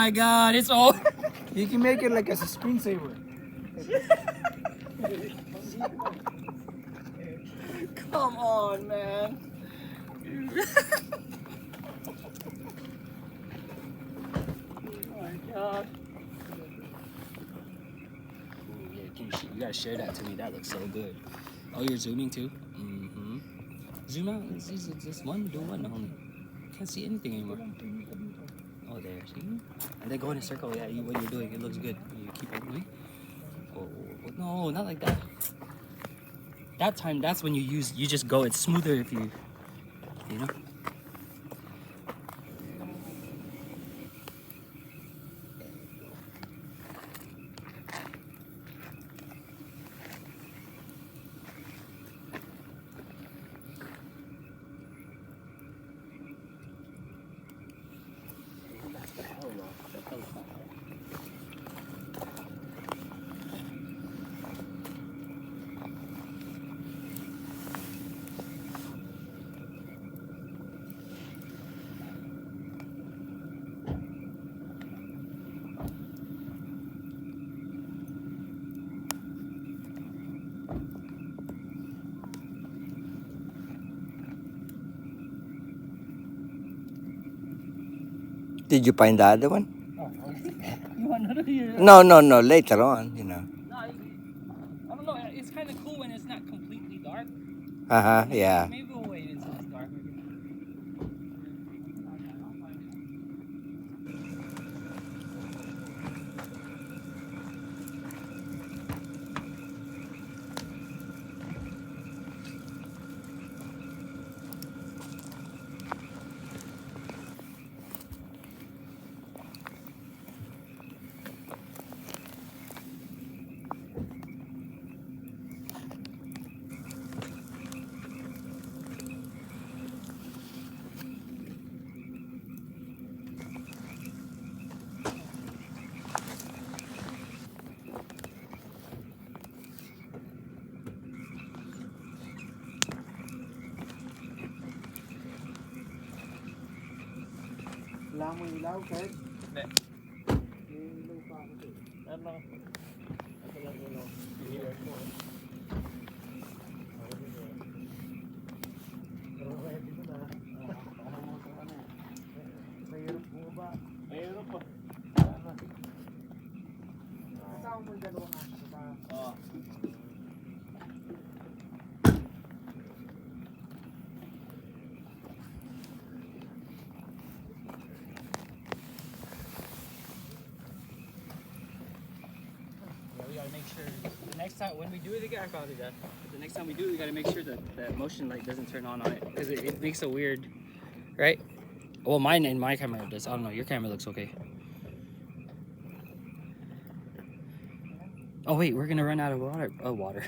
My God, it's over. You can make it like as a screensaver. Come on, man. Oh my God. Yeah, you gotta share that to me. That looks so good. Oh, you're zooming too? Mm-hmm. Zoom out. It's just one. Do one only. Can't see anything anymore. Oh, there. See? And then go in a circle. Yeah, what you're doing. It looks good. You keep on moving. Oh, no, not like that. That time, that's when you just go. It's smoother if you know. Did you find the other one? You want another here? No. Later on, you know. No, I don't know. It's kind of cool when it's not completely dark. Yeah. Maybe we'll wait until it's dark. Wala mo ilaw, kahit. Hindi. May ilaw pa ako dito. Ano? Ito lang ilaw. Ilaw ko. Pero kaya dito na. Parang mo sa ano. Mahirap mo ba? Mayroon pa. Kasama mo yung dalawang aso ba? Oo. We gotta make sure the next time when we do it again, I probably that. The next time we do it, we gotta make sure that that motion light doesn't turn on it because it makes a weird, right? Well, mine and my camera does. I don't know. Your camera looks okay. Oh wait, we're gonna run out of water. Oh, water.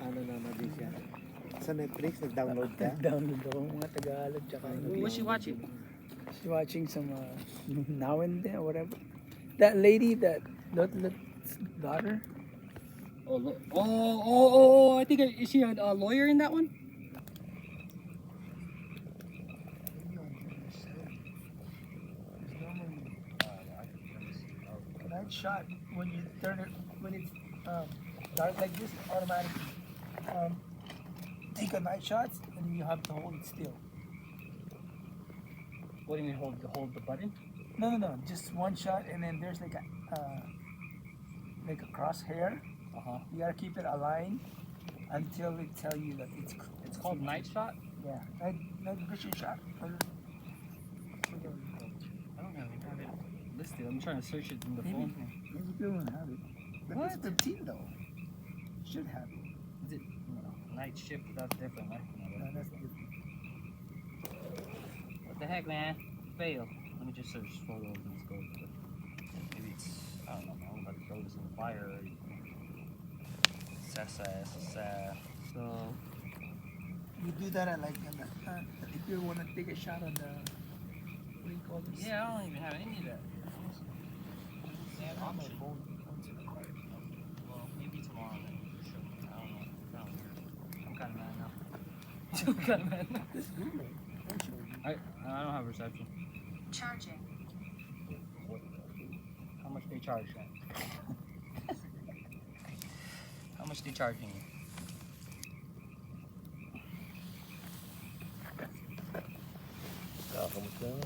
Ano na nabis yan? Sa Netflix, nag-download ka? Download ako mga Tagalog tsaka What's she watching? she's watching some Now and Then or whatever. That lady, that Lut's daughter. Oh! I think is she a lawyer in that one? Night shot when you turn it when it's dark like this, automatically take a night shots and then you have to hold it still. What do you mean hold the button? No, just one shot and then there's like a crosshair. You gotta keep it aligned until it tell you that It's called night shot. yeah, night vision shot. I don't have it listed. I'm trying to search it in the phone. Maybe you don't have it. But What? it's 15 though. Should have it. Is it night shift? That's different, right? No, that's different. What the heck, man? Fail. Let me just search photos. Let's go. Maybe it's I don't know. I'm about to throw this in the fire already. Sasa. do that at like if you want to take a shot on the what do you call this? Yeah, I don't even have any of that. On my phone. Once in a while. Well, maybe tomorrow then. Sure. I don't know. I'm kind of mad now. I'm kind of mad now. Just Google it. I don't have reception. Charging. How much they charge then? How much they charging you? Kamusta na?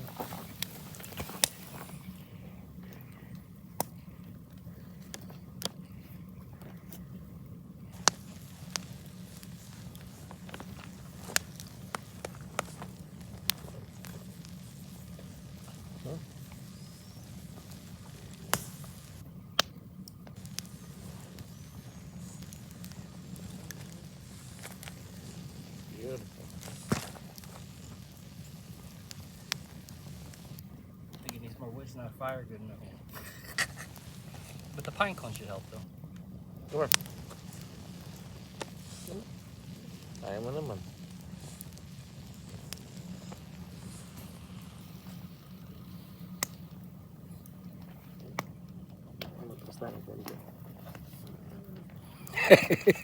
I think it needs more wood. It's not fire good enough yet. But the pine cone should help though. Sure. Kaya mo naman. Basta na ganito.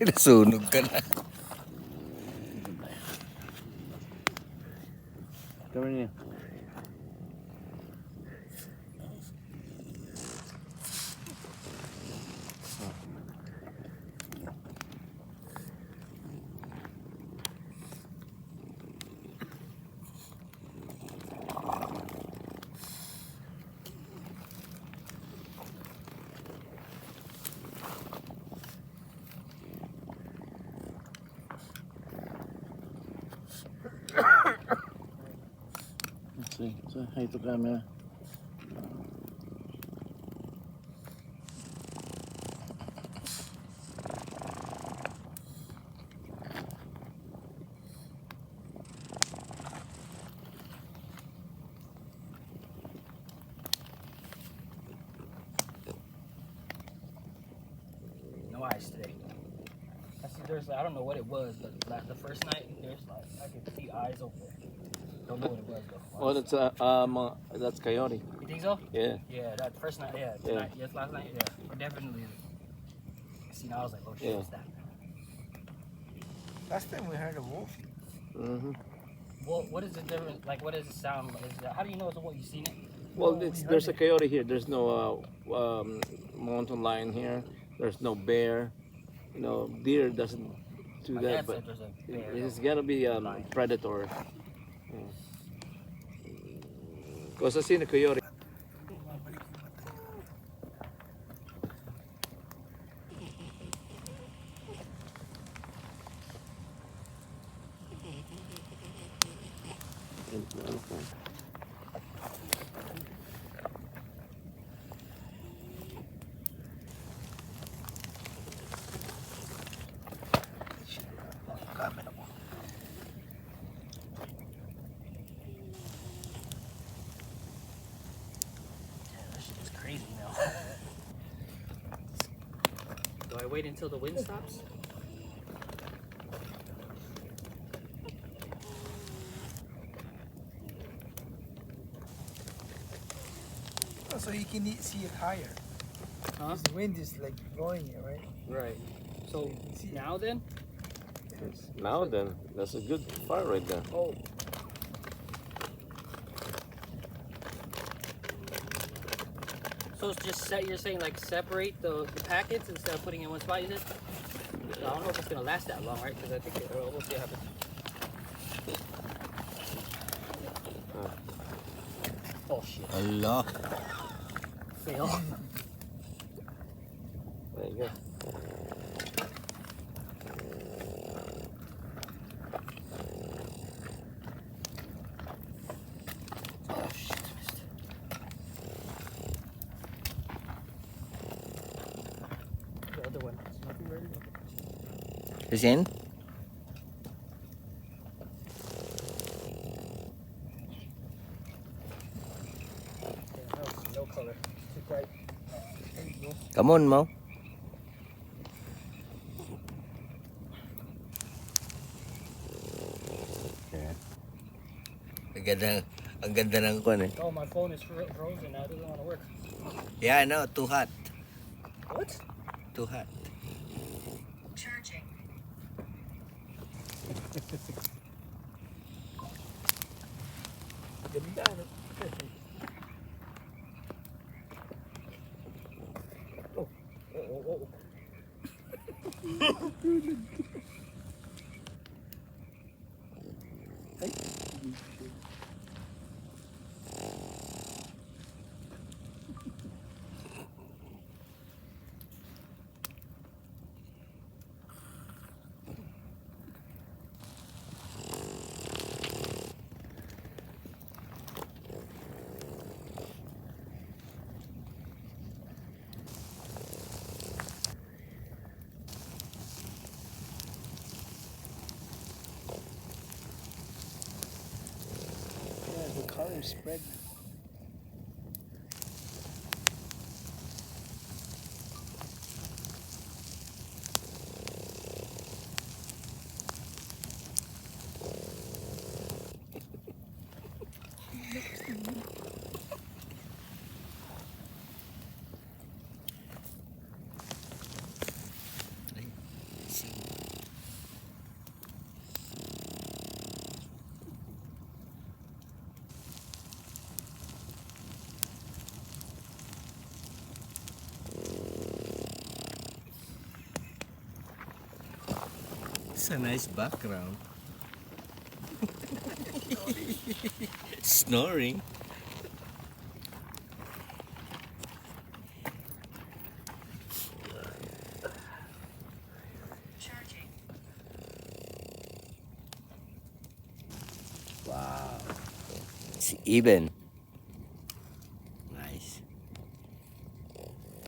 Nasunog ka na. Gawin niya. Let's see. So, hi to camera. No ice today. I don't know what it was, but like the first night, there's like I could see eyes over there. Don't know what it was though. Oh, that's coyote. You think so? Yeah. Yeah, that first night, yeah. Yeah. Tonight, yes, last night, yeah. But definitely. See, now I was like, oh shit, Yeah. what's that? Last time we heard a wolf. Mm-hmm. Well, what is the difference? Like, what does it sound like? How do you know it's a wolf? You seen it? Well, Oh, there's a coyote here. There's no mountain lion here. There's no bear. You know, deer doesn't do My that, dad but said there's a bear. it's gotta be predator. Because I seen a coyote. That shit is crazy now. Do I wait until the wind stops? Oh, so you can see it higher. Huh? The wind is like blowing it, right? Right. So you can see it. now then? Now then, that's a good fire right there. Oh. So it's just you're saying like separate the packets instead of putting it in one spot, you said? I don't know if it's gonna last that long, right? Because I think we'll see what happens. Oh shit. Allah. Fail. There you go. Oh shit, I missed it. The other one. It's nothing ready. Is in? No color. Too bright. There you go. Come on, Mo. Ang ganda ng kon eh. Oh, my phone is frozen now. It doesn't want to work. Yeah, I know. Too hot. What? Too hot. Charging. Ganda, no? Yeah, the color spread. It's a nice background. Snoring. Charging. Wow. It's even.